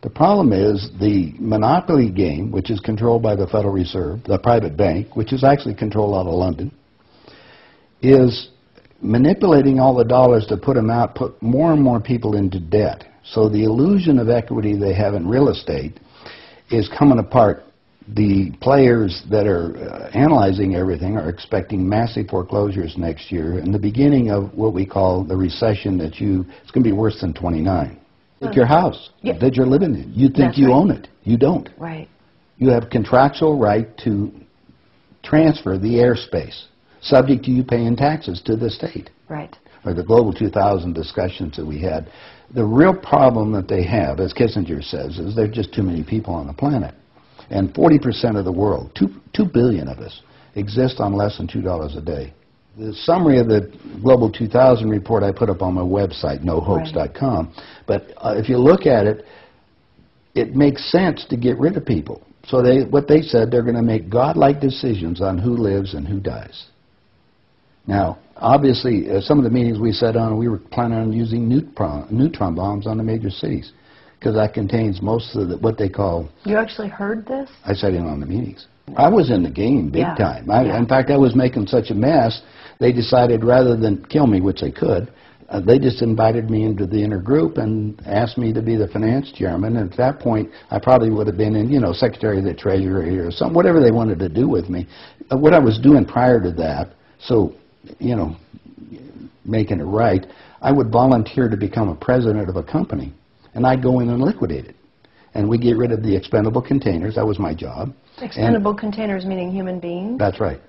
The problem is the monopoly game, which is controlled by the Federal Reserve, the private bank, which is actually controlled out of London, is manipulating all the dollars to put them out, put more and more people into debt. So the illusion of equity they have in real estate is coming apart. The players that are analyzing everything are expecting massive foreclosures next year and the beginning of what we call the recession it's going to be worse than 29. Like your house that you're living in. You think you own it. You don't. Right. You have contractual right to transfer the airspace, subject to you paying taxes to the state. Right. Or the Global 2000 discussions that we had. The real problem that they have, as Kissinger says, is there are just too many people on the planet. And 40% of the world, 2 billion of us, exist on less than $2 a day. The summary of the Global 2000 report I put up on my website, nohoax.com. Right. But if you look at it, it makes sense to get rid of people. So what they said, they're going to make godlike decisions on who lives and who dies. Now, obviously, some of the meetings we sat on, we were planning on using neutron bombs on the major cities, because that contains most of what they call... You actually heard this? I sat in on the meetings. I was in the game big time. In fact, I was making such a mess, they decided rather than kill me, which they could, they just invited me into the inner group and asked me to be the finance chairman. And at that point, I probably would have been in, Secretary of the Treasury or something, whatever they wanted to do with me. What I was doing prior to that, so, making it right, I would volunteer to become a president of a company, and I'd go in and liquidate it. And we get rid of the expendable containers. That was my job. Expendable containers meaning human beings? That's right.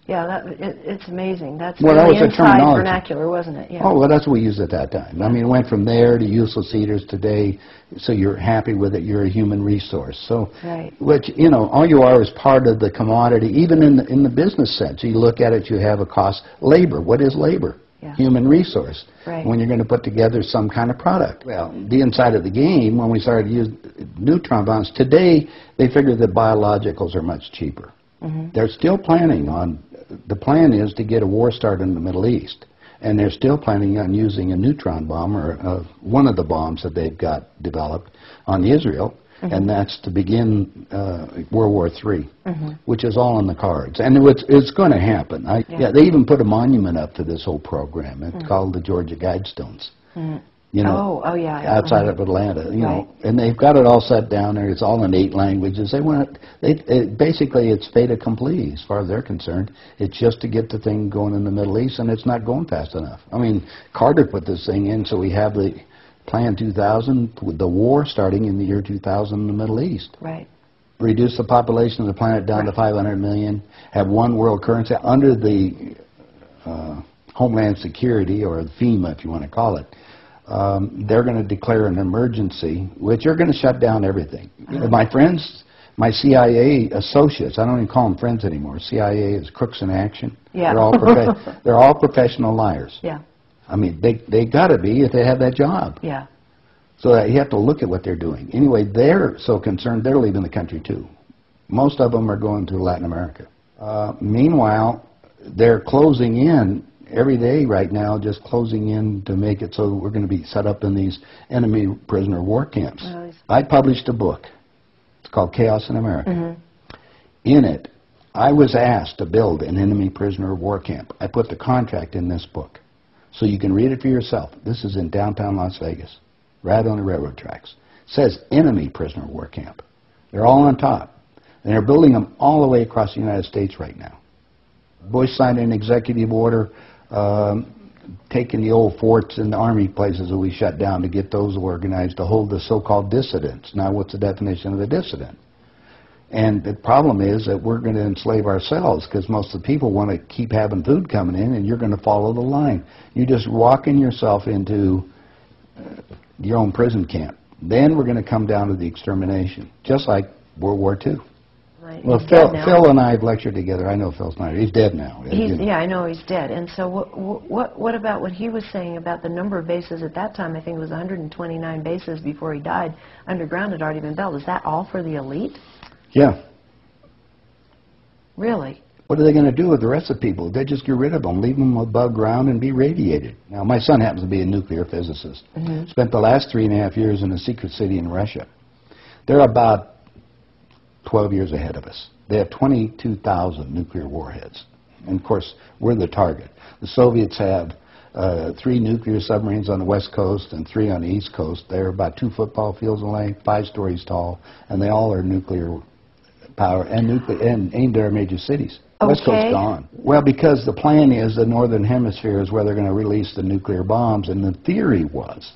Yeah, it's amazing. That's well, really that was inside vernacular, wasn't it? Yeah. Oh, well, that's what we used at that time. I mean, it went from there to useless eaters today, so you're happy with it, you're a human resource. So, which, all you are is part of the commodity, even in the business sense. You look at it, you have a cost. Labor, what is labor? Yeah. Human resource. Right. When you're going to put together some kind of product. Well, the inside of the game, when we started to use neutron bombs, today they figure that biologicals are much cheaper. Mm-hmm. They're still planning on, the plan is to get a war started in the Middle East. And they're still planning on using a neutron bomb, or one of the bombs that they've got developed on Israel. Mm-hmm. And that's to begin World War III, which is all in the cards. And it's going to happen. They even put a monument up to this whole program. It's called the Georgia Guidestones. Outside of Atlanta, and they've got it all set down there. It's all in 8 languages. Basically, it's fait accompli as far as they're concerned. It's just to get the thing going in the Middle East, and it's not going fast enough. I mean, Carter put this thing in, so we have the Plan 2000, with the war starting in the year 2000 in the Middle East. Right. Reduce the population of the planet down to 500 million, have one world currency under the Homeland Security, or FEMA if you want to call it. They're going to declare an emergency, which are going to shut down everything. My friends, my CIA associates, I don't even call them friends anymore. CIA is crooks in action. Yeah. They're all professional liars. Yeah. I mean, they got to be if they have that job. Yeah. So you have to look at what they're doing. Anyway, they're so concerned, they're leaving the country too. Most of them are going to Latin America. Meanwhile, they're closing in every day right now, just closing in to make it so we're going to be set up in these enemy prisoner of war camps. I published a book. It's called Chaos in America. Mm-hmm. In it, I was asked to build an enemy prisoner of war camp. I put the contract in this book. So you can read it for yourself. This is in downtown Las Vegas, right on the railroad tracks. It says enemy prisoner of war camp. They're all on top. And they're building them all the way across the United States right now. Bush signed an executive order taking the old forts and the army places that we shut down to get those organized to hold the so-called dissidents. Now, what's the definition of a dissident? And the problem is that we're going to enslave ourselves, because most of the people want to keep having food coming in, and you're going to follow the line. You're just walking yourself into your own prison camp. Then we're going to come down to the extermination, just like World War II. Right. Well, Phil and I have lectured together. I know Phil Snyder. He's dead now. Yeah, I know he's dead. And so what about what he was saying about the number of bases at that time? I think it was 129 bases before he died. Underground had already been built. Is that all for the elite? Yeah. Really? What are they going to do with the rest of the people? They just get rid of them, leave them above ground, and be radiated. Now, my son happens to be a nuclear physicist. Mm-hmm. Spent the last 3.5 years in a secret city in Russia. They're about 12 years ahead of us. They have 22,000 nuclear warheads. And of course, we're the target. The Soviets have 3 nuclear submarines on the west coast and 3 on the east coast. They're about 2 football fields in length, 5 stories tall, and they all are nuclear power and aimed at our major cities. West Coast gone. Well, because the plan is the northern hemisphere is where they're going to release the nuclear bombs, and the theory was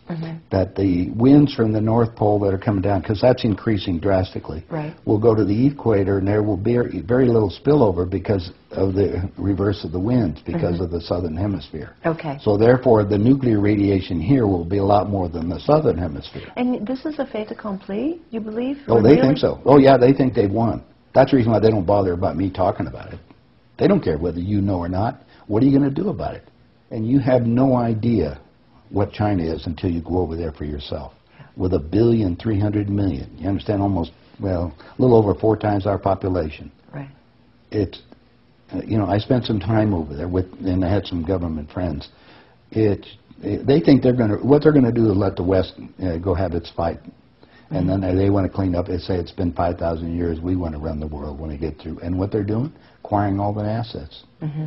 that the winds from the North Pole that are coming down, because that's increasing drastically, will go to the equator, and there will be very little spillover because of the reverse of the winds, because of the southern hemisphere. So therefore, the nuclear radiation here will be a lot more than the southern hemisphere. And this is a fait accompli, you believe? Oh, they think so. Oh, yeah, they think they've won. That's the reason why they don't bother about me talking about it. They don't care whether you know or not. What are you going to do about it? And you have no idea what China is until you go over there for yourself. With 1,300,000,000. You understand? Almost, well, a little over 4 times our population. Right. It's, you know, I spent some time over there and I had some government friends. They think what they're going to do is let the West go have its fight. And then they want to clean up. They say it's been 5,000 years. We want to run the world when they get through. And what they're doing? Acquiring all the assets.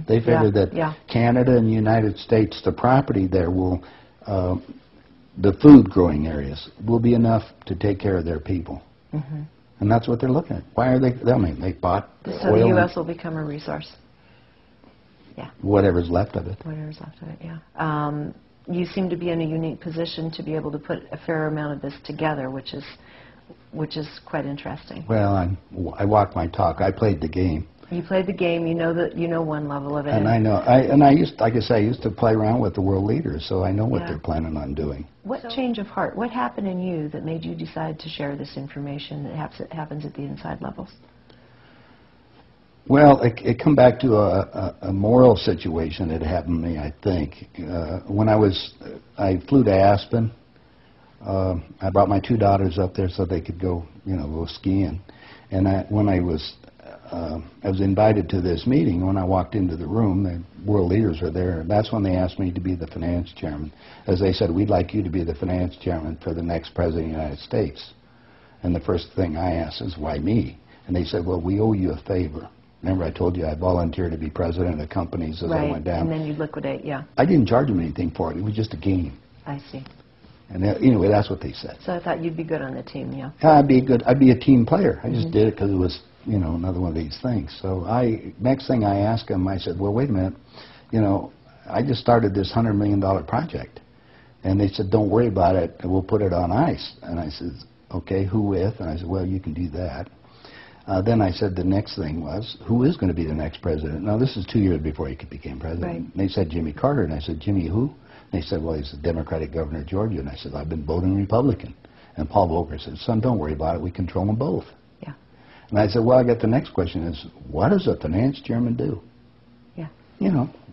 They figure that Canada and the United States, the property there will, the food growing areas will be enough to take care of their people. And that's what they're looking at. Why are they? I mean, they bought so oil. the U.S. will become a resource. Yeah. Whatever's left of it. Whatever's left of it. Yeah. You seem to be in a unique position to be able to put a fair amount of this together, which is quite interesting. Well, I walked my talk. I played the game. You played the game. You know one level of it. And I know. I used, like I say, I used to play around with the world leaders, so I know what they're planning on doing. What change of heart? What happened in you that made you decide to share this information that happens at the inside levels? Well, it come back to a moral situation that happened to me, I think. When I flew to Aspen. I brought my 2 daughters up there so they could go skiing. And when I was invited to this meeting. When I walked into the room, the world leaders were there. That's when they asked me to be the finance chairman. As they said, we'd like you to be the finance chairman for the next president of the United States. And the first thing I asked is, why me? And they said, well, we owe you a favor. Remember, I told you I volunteered to be president of companies as I went down. And then you liquidate, yeah. I didn't charge them anything for it. It was just a game. I see. And anyway, that's what they said. So I thought you'd be good on the team, yeah. I'd be good. I'd be a team player. I just did it because it was, another one of these things. So next thing I asked them, I said, well, wait a minute. I just started this $100 million project. And they said, don't worry about it. We'll put it on ice. And I said, okay, who with? And I said, well, you can do that. Then I said the next thing was, who is going to be the next president? Now, this is 2 years before he became president. Right. And they said Jimmy Carter. And I said, Jimmy who? And they said, well, he's the Democratic governor of Georgia. And I said, I've been voting Republican. And Paul Volcker said, son, don't worry about it. We control them both. Yeah. And I said, well, I got the next question is, what does a finance chairman do? Yeah.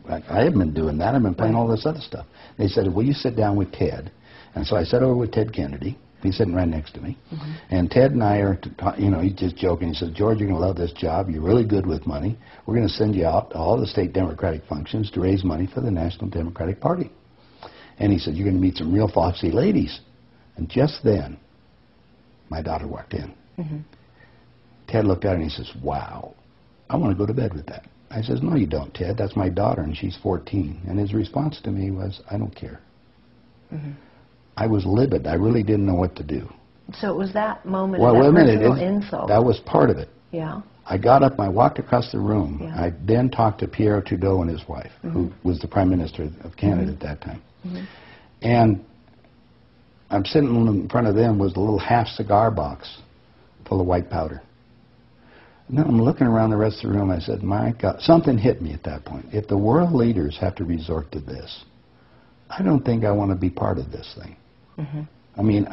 I haven't been doing that. I've been playing all this other stuff. They said, well, you sit down with Ted. And so I sat over with Ted Kennedy. He's sitting right next to me. And Ted and I are, he's just joking. He says, George, you're going to love this job. You're really good with money. We're going to send you out to all the state Democratic functions to raise money for the National Democratic Party. And he said, you're going to meet some real foxy ladies. And just then, my daughter walked in. Ted looked at her and he says, wow, I want to go to bed with that. I says, no, you don't, Ted. That's my daughter, and she's 14. And his response to me was, I don't care. I was livid. I really didn't know what to do. So it was that moment, well, that wait a personal minute. insult. That was part of it. Yeah. I got up, I walked across the room. Yeah. I then talked to Pierre Trudeau and his wife, who was the Prime Minister of Canada at that time. And I'm sitting in front of them was a little half cigar box full of white powder. And then I'm looking around the rest of the room. I said, my God, something hit me at that point. If the world leaders have to resort to this, I don't think I want to be part of this thing. I mean,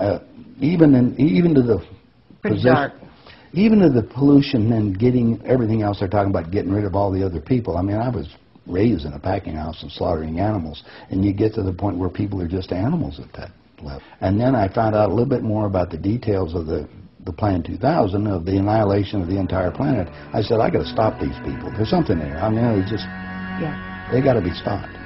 even to the dark. Even to the pollution and getting everything else they're talking about, getting rid of all the other people. I mean, I was raised in a packing house and slaughtering animals, and you get to the point where people are just animals at that level. And then I found out a little bit more about the details of the Plan 2000, of the annihilation of the entire planet. I said, I got to stop these people. There's something there. I mean, they got to be stopped.